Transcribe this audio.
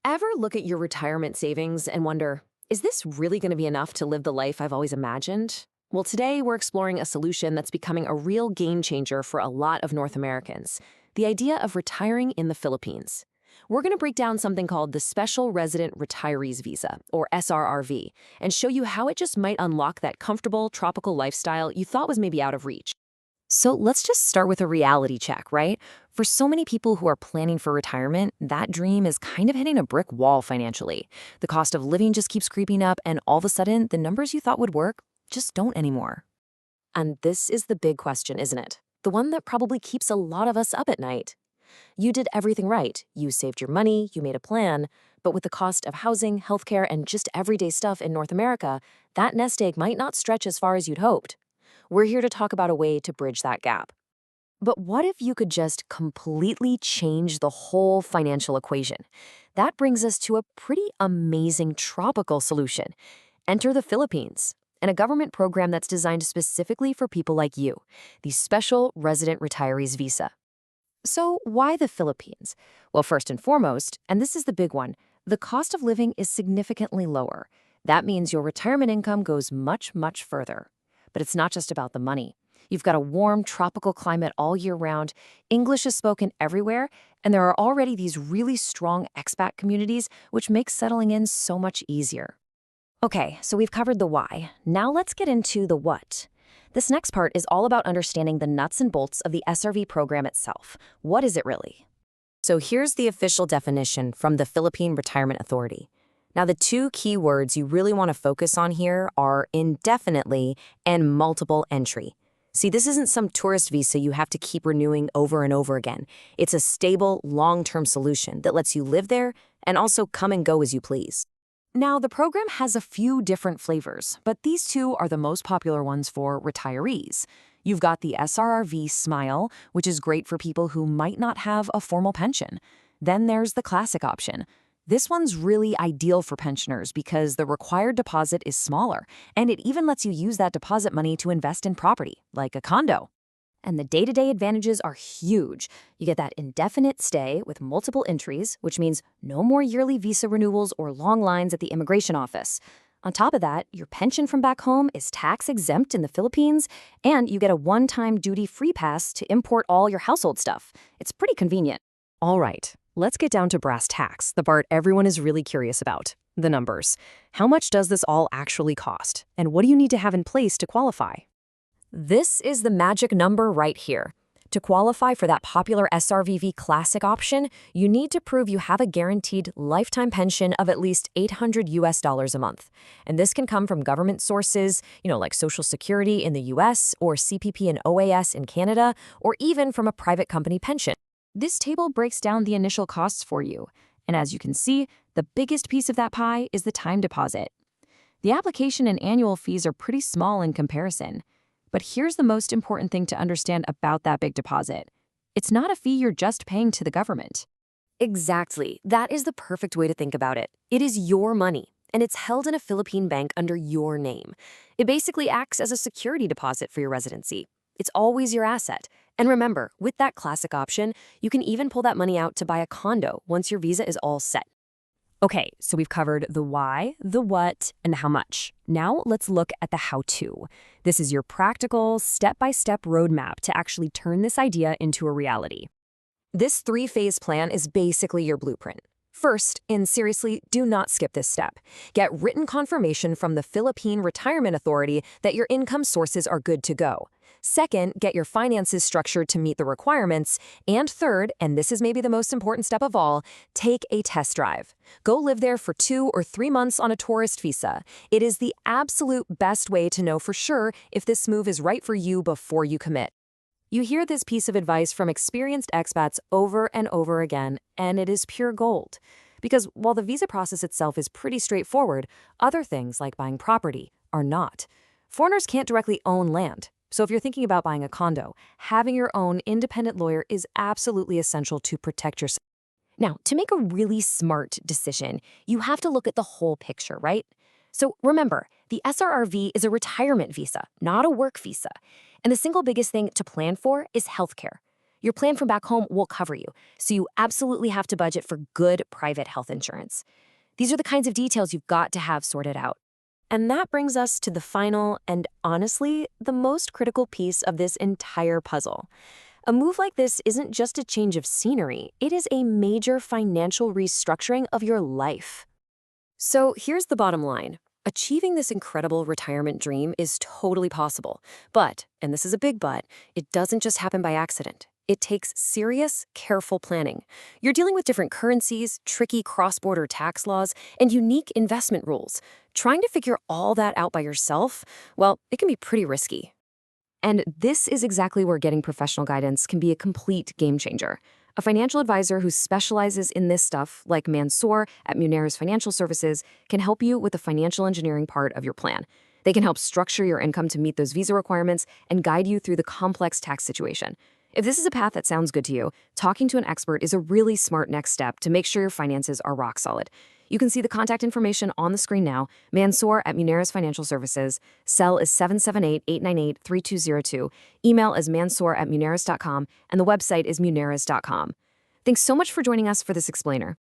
Ever look at your retirement savings and wonder, is this really going to be enough to live the life I've always imagined? Well, today we're exploring a solution that's becoming a real game changer for a lot of North Americans, the idea of retiring in the Philippines. We're going to break down something called the Special Resident Retirees Visa, or SRRV, and show you how it just might unlock that comfortable, tropical lifestyle you thought was maybe out of reach. So let's just start with a reality check, right? For so many people who are planning for retirement, that dream is kind of hitting a brick wall financially. The cost of living just keeps creeping up, and all of a sudden, the numbers you thought would work just don't anymore. And this is the big question, isn't it? The one that probably keeps a lot of us up at night. You did everything right. You saved your money, you made a plan, but with the cost of housing, healthcare, and just everyday stuff in North America, that nest egg might not stretch as far as you'd hoped. We're here to talk about a way to bridge that gap. But what if you could just completely change the whole financial equation? That brings us to a pretty amazing tropical solution. Enter the Philippines, and a government program that's designed specifically for people like you, the Special Resident Retirees Visa. So why the Philippines? Well, first and foremost, and this is the big one, the cost of living is significantly lower. That means your retirement income goes much, much further. But it's not just about the money. You've got a warm, tropical climate all year round, English is spoken everywhere, and there are already these really strong expat communities, which makes settling in so much easier. Okay, so we've covered the why. Now let's get into the what. This next part is all about understanding the nuts and bolts of the SRV program itself. What is it really? So here's the official definition from the Philippine Retirement Authority. Now, the two key words you really want to focus on here are indefinitely and multiple entry. See, this isn't some tourist visa you have to keep renewing over and over again. It's a stable, long-term solution that lets you live there and also come and go as you please. Now, the program has a few different flavors, but these two are the most popular ones for retirees. You've got the SRRV Smile, which is great for people who might not have a formal pension. Then there's the classic option. This one's really ideal for pensioners because the required deposit is smaller, and it even lets you use that deposit money to invest in property, like a condo. And the day-to-day advantages are huge. You get that indefinite stay with multiple entries, which means no more yearly visa renewals or long lines at the immigration office. On top of that, your pension from back home is tax-exempt in the Philippines, and you get a one-time duty-free pass to import all your household stuff. It's pretty convenient. All right. Let's get down to brass tacks, the part everyone is really curious about, the numbers. How much does this all actually cost? And what do you need to have in place to qualify? This is the magic number right here. To qualify for that popular SRVV Classic option, you need to prove you have a guaranteed lifetime pension of at least $800 a month. And this can come from government sources, like Social Security in the US or CPP and OAS in Canada, or even from a private company pension. This table breaks down the initial costs for you, and as you can see, the biggest piece of that pie is the time deposit. The application and annual fees are pretty small in comparison, but here's the most important thing to understand about that big deposit. It's not a fee you're just paying to the government. Exactly. That is the perfect way to think about it. It is your money, and it's held in a Philippine bank under your name. It basically acts as a security deposit for your residency. It's always your asset. And remember, with that classic option, you can even pull that money out to buy a condo once your visa is all set. Okay, so we've covered the why, the what, and how much. Now let's look at the how-to. This is your practical, step-by-step roadmap to actually turn this idea into a reality. This three-phase plan is basically your blueprint. First, and seriously, do not skip this step. Get written confirmation from the Philippine Retirement Authority that your income sources are good to go. Second, get your finances structured to meet the requirements. And third, and this is maybe the most important step of all, take a test drive. Go live there for 2 or 3 months on a tourist visa. It is the absolute best way to know for sure if this move is right for you before you commit. You hear this piece of advice from experienced expats over and over again, and it is pure gold. Because while the visa process itself is pretty straightforward, other things like buying property are not. Foreigners can't directly own land. So if you're thinking about buying a condo, having your own independent lawyer is absolutely essential to protect yourself. Now, to make a really smart decision, you have to look at the whole picture, right? So remember, the SRRV is a retirement visa, not a work visa. And the single biggest thing to plan for is healthcare. Your plan from back home will cover you, so you absolutely have to budget for good private health insurance. These are the kinds of details you've got to have sorted out. And that brings us to the final and, honestly, the most critical piece of this entire puzzle. A move like this isn't just a change of scenery, it is a major financial restructuring of your life. So here's the bottom line. Achieving this incredible retirement dream is totally possible. But, and this is a big but, it doesn't just happen by accident. It takes serious, careful planning. You're dealing with different currencies, tricky cross-border tax laws, and unique investment rules. Trying to figure all that out by yourself, well, it can be pretty risky. And this is exactly where getting professional guidance can be a complete game changer. A financial advisor who specializes in this stuff, like Mansoor at Muneris Financial Services, can help you with the financial engineering part of your plan. They can help structure your income to meet those visa requirements and guide you through the complex tax situation. If this is a path that sounds good to you, talking to an expert is a really smart next step to make sure your finances are rock solid. You can see the contact information on the screen now. Mansoor at Muneris Financial Services. Cell is 778-898-3202. Email is mansoor@muneris.com, and the website is muneris.com. Thanks so much for joining us for this explainer.